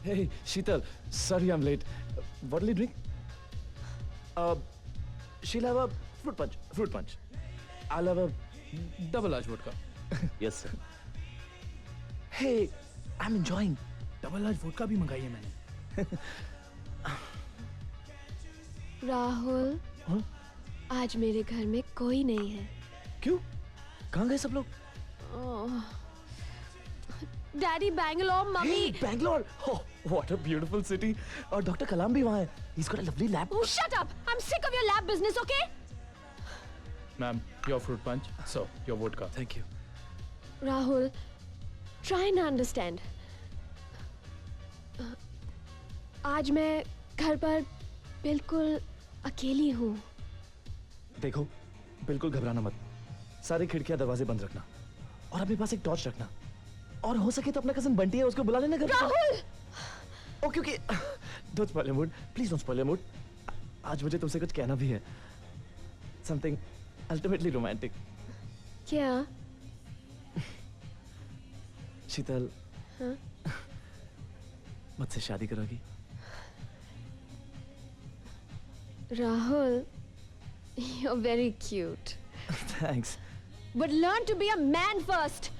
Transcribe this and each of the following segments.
Hey, Sheetal. Sorry I'm late. What'll you drink? She'll have a fruit punch. Fruit punch. I'll have a double large vodka. Yes, sir. Hey, I'm enjoying. Double large vodka भी मंगाई है मैंने। राहुल, हाँ? आज मेरे घर में कोई नहीं है। क्यों? कहाँ गए सब लोग? Daddy Bangalore, mummy. Hey, Bangalore! Oh, what a beautiful city. और डॉक्टर कलाम भी वहाँ है. He's got a lovely lab. Oh, shut up! I'm sick of your lab business, okay? Ma'am, your fruit punch, so your vodka. Thank you. Rahul, try and understand. आज मैं घर पर बिल्कुल अकेली हूँ। देखो, बिल्कुल घबराना मत. सारी खिड़कियाँ दरवाजे बंद रखना. और अपने पास एक टॉर्च रखना. और हो सके तो अपना कजन बंटी है उसको बुला लेना घर. Rahul! Okay okay. Don't spoil your mood. Please don't spoil your mood. आज मुझे तुमसे कुछ कहना भी है. Something ultimately romantic. क्या? शीतल. हाँ? मुझसे शादी करोगी? Rahul, you're very cute. Thanks. But learn to be a man first.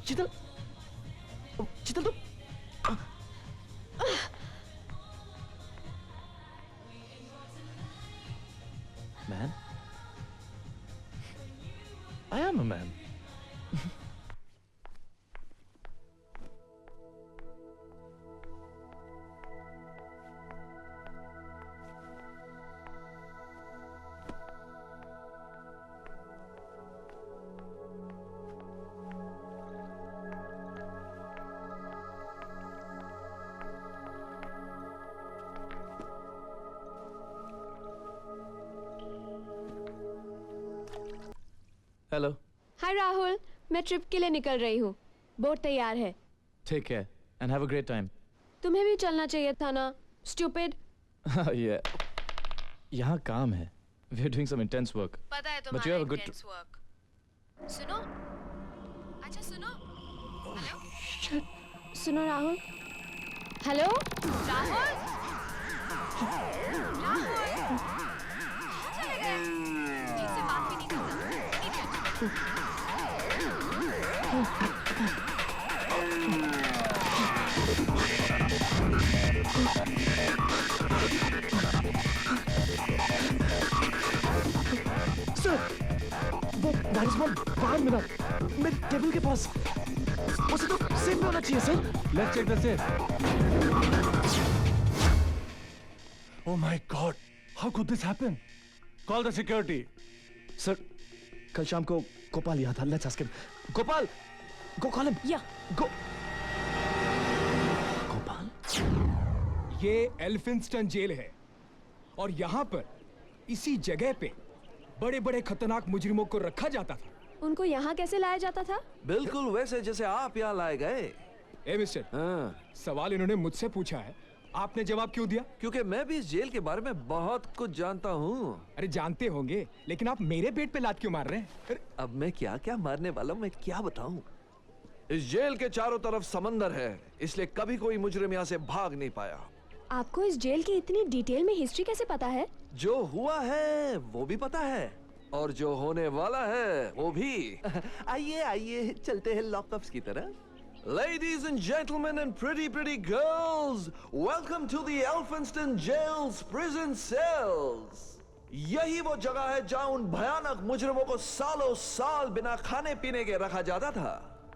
शीतल. शीतल तुम. Man? I am a man. Hello. Hi Rahul, मैं ट्रिप के लिए निकल रही हूँ। बोट तैयार है। Take care and have a great time. तुम्हें भी चलना चाहिए था ना, stupid. Yeah. यहाँ काम है. We're doing some intense work. पता है But you have a good. intense work. सुनो, अच्छा सुनो. हेलो? सुनो राहुल. हेलो? राहुल? राहुल? चले गए? ठीक से बात भी नहीं करता. सर, वो मैनेजमेंट बाहर मिला मेरे टेबल के पास. उसे तो सेफ होना चाहिए sir. Let's check the safe. Oh my God! How could this happen? Call the security. Sir, कल शाम को गोपाल यहाँ था. Let's ask him. Gopal, go call him. Yeah. Go. Gopal? ये एल्फिंस्टन जेल है और यहाँ पर इसी जगह पे बड़े बड़े खतरनाक मुजरिमों को रखा जाता था. उनको यहाँ कैसे लाया जाता था? बिल्कुल वैसे जैसे आप यहाँ लाए गए. ए मिस्टर, सवाल इन्होंने मुझसे पूछा है, आपने जवाब क्यों दिया? क्योंकि मैं भी इस जेल के बारे में बहुत कुछ जानता हूँ. अरे जानते होंगे, लेकिन आप मेरे पेट पे लात क्यों मार रहे हैं? अरे अब मैं क्या क्या मारने वाला हूँ, मैं क्या बताऊँ. इस जेल के चारों तरफ समंदर है, इसलिए कभी कोई मुजरिम यहाँ से भाग नहीं पाया. आपको इस जेल की इतनी डिटेल में हिस्ट्री कैसे पता है? जो हुआ है वो भी पता है और जो होने वाला है वो भी. आइए आइए चलते हैं लॉकअप्स की तरफ. Ladies and gentlemen and pretty girls, welcome to the Elphinstone Jail's prison cells. यही वो जगह है जहां उन भयानक मुजरिमों को सालों साल बिना खाने पीने के रखा जाता था.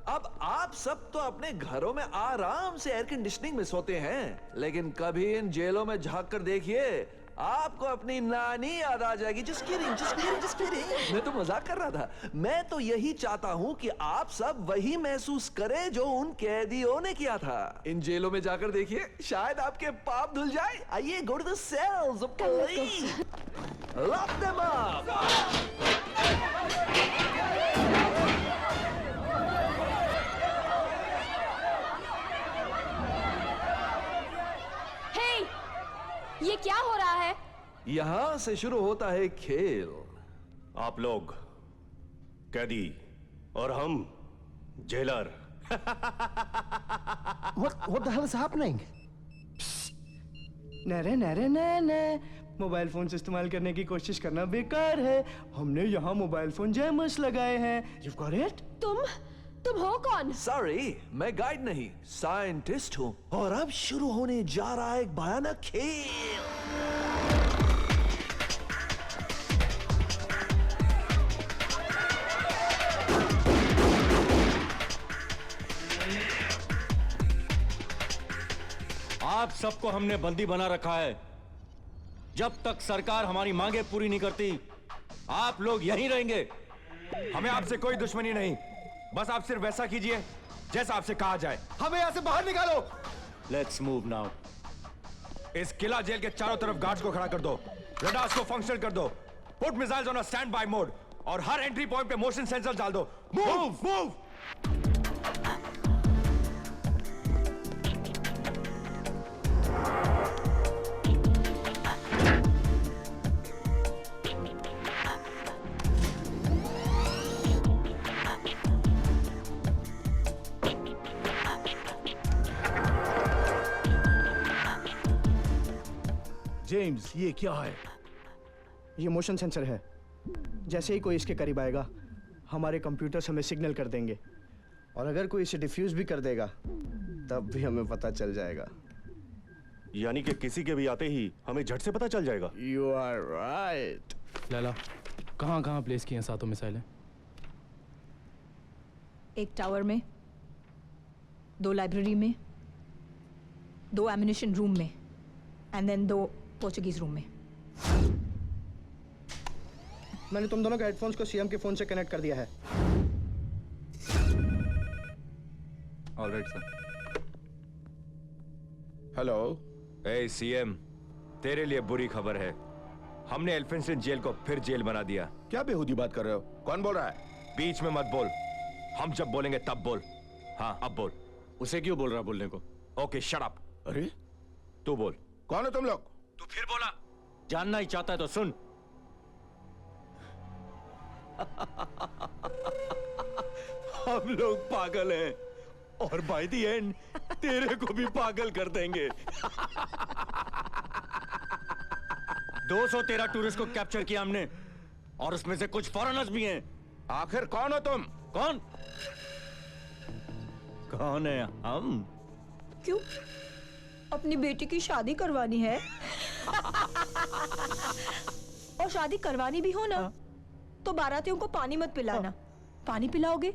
अब आप सब तो अपने घरों में आराम से एयर कंडीशनिंग में सोते हैं, लेकिन कभी इन जेलों में झांक कर देखिए, आपको अपनी नानी याद आ जाएगी. Just kidding, just kidding, just kidding. मैं तो मजाक कर रहा था. मैं तो यही चाहता हूँ कि आप सब वही महसूस करें जो उन कैदियों ने किया था. इन जेलों में जाकर देखिए, शायद आपके पाप धुल जाए. आइए, go to the cells, please. Lock them up. Hey! ये क्या हो रहा है? यहां से शुरू होता है खेल. आप लोग कैदी और हम jailer. What the hell is happening? Nare Nare Nare mobile phone से इस्तेमाल करने की कोशिश करना बेकार है। हमने यहाँ मोबाइल फोन जैमर्स लगाए हैं। You've got it? तुम हो कौन? सॉरी, मैं गाइड नहीं, साइंटिस्ट हूँ। और अब शुरू होने जा रहा है एक भयानक खेल। आप सबको हमने बंदी बना रखा है। जब तक सरकार हमारी मांगे पूरी नहीं करती, आप लोग यहीं रहेंगे। हमें आपसे कोई दुश्मनी नहीं, बस आप सिर्फ वैसा कीजिए जैसा आपसे कहा जाए। हमें यहाँ से बाहर निकालो। Let's move now. इस किला जेल के चारों तरफ गार्ड्स को खड़ा कर दो, रडार्स को फंक्शनल कर दो, put missiles on a stand by mode और हर एंट्री पॉइंट पे मोशन सेंसर डाल दो। Move move. जेम्स, ये क्या है? ये मोशन सेंसर है। जैसे ही कोई इसके करीब आएगा, हमारे कंप्यूटर्स हमें सिग्नल कर देंगे। और अगर कोई इसे डिफ्यूज भी कर देगा, तब भी हमें पता चल जाएगा। यानी कि किसी के भी आते ही हमें झट से पता चल जाएगा। You are right. लैला, कहाँ कहाँ प्लेस किए हैं सातों मिसाइलें? एक टावर में, 2 लाइब्रेरी में, 2 एमिनेशन रूम में, एंड देन 2 पोर्चुगीज रूम में। मैंने तुम दोनों के हेडफोन्स को सीएम के फोन से कनेक्ट कर दिया है। Alright sir. हेलो। ए सीएम, तेरे लिए बुरी खबर है। हमने एल्फिंस्टन जेल को फिर जेल बना दिया। क्या बेहूदी बात कर रहे हो? कौन बोल रहा है? बीच में मत बोल, हम जब बोलेंगे तब बोल। हाँ, अब बोल। उसे क्यों बोल रहा बोलने को? Okay, shut up. अरे, तू बोल। कौन हो तुम लोग? तू फिर बोला। जानना ही चाहता है तो सुन। हम लोग पागल हैं और बाय द एंड तेरे को भी पागल कर देंगे। 213 टूरिस्ट को कैप्चर किया हमने और उसमें से कुछ फॉरेनर्स भी हैं। आखिर कौन हो तुम? कौन कौन है हम? क्यों? अपनी बेटी की शादी करवानी है? और शादी करवानी भी हो ना, तो बारातियों को पानी मत पिलाना। पानी पिलाओगे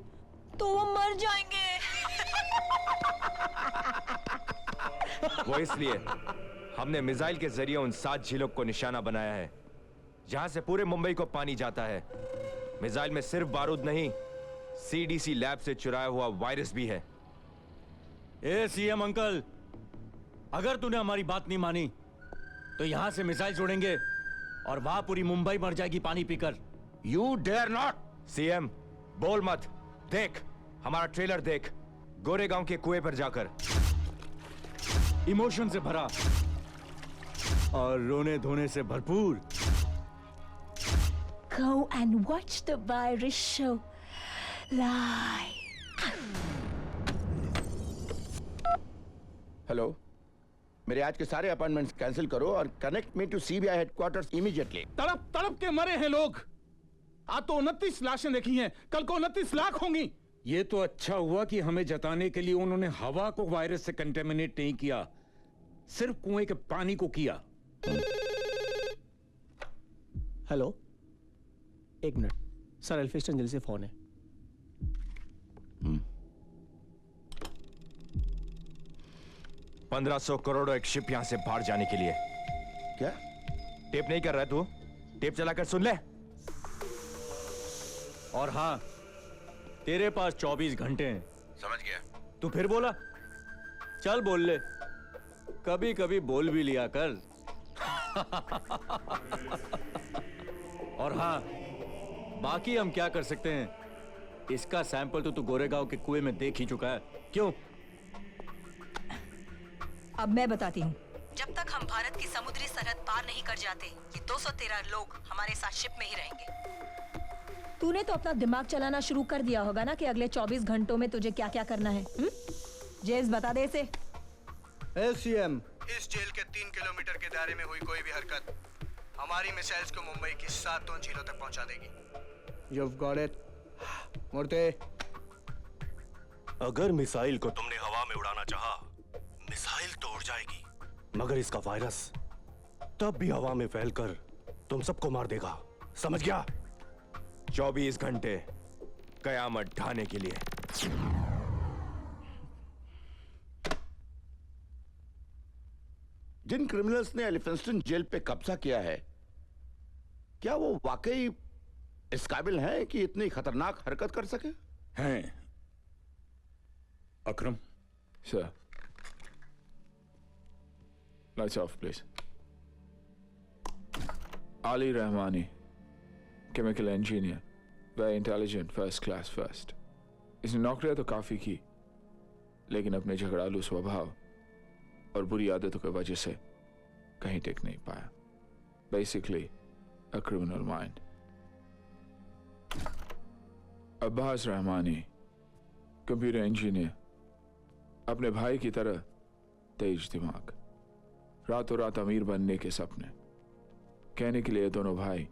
तो वो मर जाएंगे। वो इसलिए हमने मिसाइल के जरिए उन 7 झीलों को निशाना बनाया है जहां से पूरे मुंबई को पानी जाता है। मिसाइल में सिर्फ बारूद नहीं, सीडीसी लैब से चुराया हुआ वायरस भी है। ए सीएम अंकल, अगर तूने हमारी बात नहीं मानी तो यहां से मिसाइल छोड़ेंगे और वहां पूरी मुंबई मर जाएगी पानी पीकर। You dare not. सीएम, बोल मत। देख, हमारा ट्रेलर देख, गोरेगांव के कुएं पर जाकर। इमोशन से भरा और रोने धोने से भरपूर। Go and watch the virus show live. Hello, मेरे आज के सारे अपॉइंटमेंट्स कैंसिल करो और connect me to CBI headquarters immediately. तड़प तड़प के मरे हैं लोग। आज तो 29 लाशें देखी हैं, कल को 29 लाख होंगी। ये तो अच्छा हुआ कि हमें जताने के लिए उन्होंने हवा को वायरस से कंटेमिनेट नहीं किया, सिर्फ कुएं के पानी को किया। हेलो, एक मिनट सर, एल्फिंस्टन जेल से फोन है। 1500 करोड़ एक शिप यहां से बाहर जाने के लिए। क्या? टेप नहीं कर रहा है तू? टेप चलाकर सुन ले। और हाँ, तेरे पास 24 घंटे हैं। समझ गया। तू फिर बोला? चल बोल ले, कभी कभी बोल भी लिया कर। और हाँ, बाकी हम क्या कर सकते हैं? इसका सैंपल तो तू गोरेगांव के कुएं में देख ही चुका है। क्यों? अब मैं बताती हूँ। जब तक हम भारत की समुद्री सरहद पार नहीं कर जाते, ये 213 लोग हमारे साथ शिप में ही रहेंगे। तूने तो अपना दिमाग चलाना शुरू कर दिया होगा ना कि अगले 24 घंटों में तुझे क्या क्या करना है। जेम्स बता दे इसे। सीएम, इस जेल के 3 किलोमीटर के दायरे में हुई कोई भी हरकत हमारी मिसाइल्स को मुंबई की 7 झीलों तक पहुंचा देगी। You've got it. मूर्ति। अगर मिसाइल को तुमने हवा में उड़ाना चाहा, मिसाइल तो उड़ जाएगी, मगर इसका वायरस तब भी हवा में फैलकर तुम सबको मार देगा, समझ गया? 24 घंटे कयामत ढाने के लिए। जिन क्रिमिनल्स ने एलिफेंस्टन जेल पे कब्जा किया है, क्या वो वाकई इस काबिल हैं कि इतनी खतरनाक हरकत कर सके? हैं Akram. Sir, lights off please. Ali Rahmani, chemical engineer, very intelligent, first class first. इसने नौकरियां तो काफी की, लेकिन अपने झगड़ालू स्वभाव और बुरी आदतों की वजह से कहीं टिक नहीं पाया। Basically a criminal mind. Abbas Rahmani, computer engineer, अपने भाई की तरह तेज दिमाग, रातों रात अमीर बनने के सपने। कहने के लिए दोनों भाई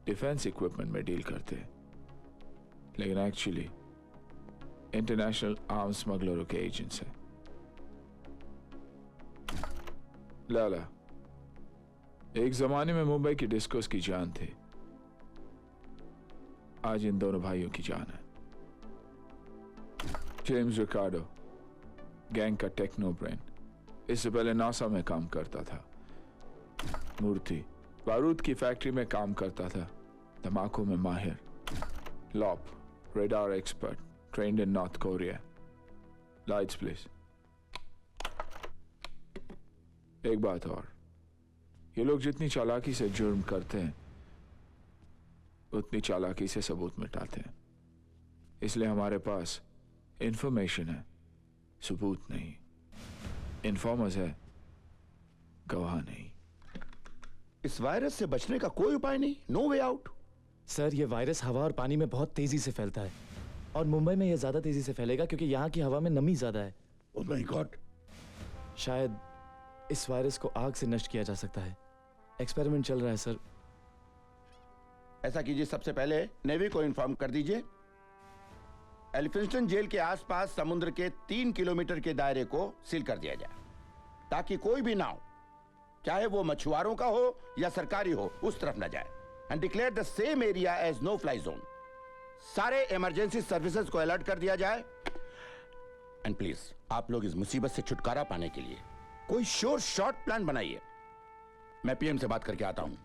डिफेंस इक्विपमेंट में डील करते हैं, लेकिन एक्चुअली इंटरनेशनल आर्म्स स्मगलरों के एजेंट्स हैं। लाला एक जमाने में मुंबई की डिस्कोस की जान थे, आज इन दोनों भाइयों की जान है। जेम्स रिकार्डो, गैंग का टेक्नो ब्रेन, इससे पहले नासा में काम करता था। मूर्ति बारूद की फैक्ट्री में काम करता था, धमाकों में माहिर। लॉप radar expert, trained in North Korea. Lights please. एक बात और, ये लोग जितनी चालाकी से जुर्म करते हैं उतनी चालाकी से सबूत मिटाते हैं। इसलिए हमारे पास इंफॉर्मेशन है, सबूत नहीं। इन्फॉर्मर्स है, गवाह नहीं। इस वायरस से बचने का कोई उपाय नहीं? No way out? सर, ये वायरस हवा और पानी में बहुत तेजी से फैलता है, और मुंबई में ये ज्यादा तेजी से फैलेगा क्योंकि यहाँ की हवा में नमी ज्यादा है। Oh my God. शायद इस वायरस को आग से नष्ट किया जा सकता है। एक्सपेरिमेंट चल रहा है सर। ऐसा कीजिए, सबसे पहले नेवी को इन्फॉर्म कर दीजिए। एलिफेंस्टन जेल के आसपास समुद्र के 3 किलोमीटर के दायरे को सील कर दिया जाए, ताकि कोई भी नाव, चाहे वो मछुआरों का हो या सरकारी हो, उस तरफ न जाए। And declare the same area as no fly zone. सारे इमरजेंसी सर्विसेज को अलर्ट कर दिया जाए। एंड प्लीज आप लोग इस मुसीबत से छुटकारा पाने के लिए कोई श्योर शॉर्ट प्लान बनाइए। मैं पीएम से बात करके आता हूं।